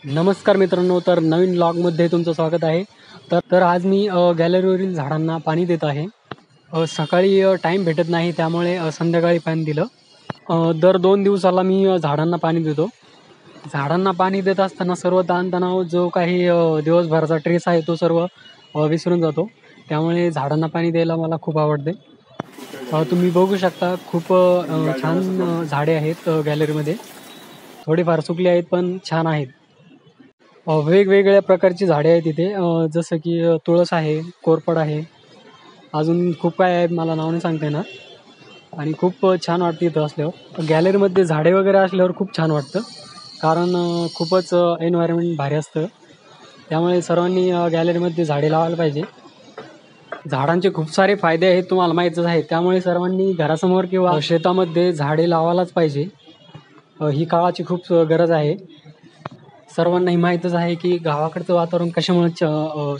नमस्कार मित्रांनो, तर नवीन व्लॉगमध्ये तुमचं स्वागत आहे. तर आज मी गॅलरीवरील झाडांना पाणी देत आहे. सकाळी टाईम भेटत नाही, त्यामुळे संध्याकाळी पाणी दिलं. दर 2 दिवसाला मी झाडांना पाणी देतो. झाडांना पाणी देत असताना सर्व ताणतणाव जो काही दिवसभराचा ट्रेस आहे तो सर्व विसरून जातो. त्यामुळे झाडांना पाणी द्यायला मला खूप आवडते. तुम्ही बघू शकता खूप छान झाडे आहेत गॅलरीमध्ये. थोडीफार सुकली आहेत पण छान आहेत. वेगवेगळ्या प्रकारची झाडे आहेत इथे, जसं की तुळस आहे, कोरफड आहे, अजून खूप काय आहेत मला नाव नाही सांगता येणार. आणि खूप छान वाटतं इथं असल्यावर. गॅलरीमध्ये झाडे वगैरे असल्यावर खूप छान वाटतं, कारण खूपच एन्व्हायर्नमेंट भारी असतं. त्यामुळे सर्वांनी गॅलरीमध्ये झाडे लावायला पाहिजे. झाडांचे खूप सारे फायदे आहेत, तुम्हाला माहीतच आहे. त्यामुळे सर्वांनी घरासमोर किंवा शेतामध्ये झाडे लावायलाच पाहिजे. ही काळाची खूप गरज आहे. सर्वांनाही माहीतच आहे की गावाकडचं वातावरण कशामुळे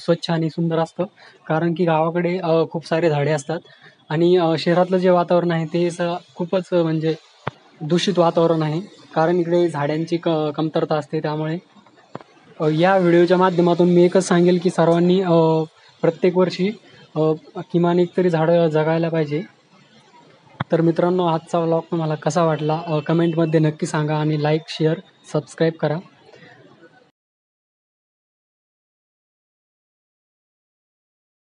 स्वच्छ आणि सुंदर असतं. कारण की गावाकडे खूप सारे झाडे असतात आणि शहरातलं जे वातावरण आहे ते खूपच म्हणजे दूषित वातावरण आहे. कारण इकडे झाडांची कमतरता असते. त्यामुळे या व्हिडिओच्या माध्यमातून मी एकच सांगेल की सर्वांनी प्रत्येक वर्षी किमान एक तरी झाडं जगायला पाहिजे. तर मित्रांनो, आजचा व्लॉग तुम्हाला कसा वाटला कमेंटमध्ये नक्की सांगा आणि लाईक, शेअर, सबस्क्राईब करा.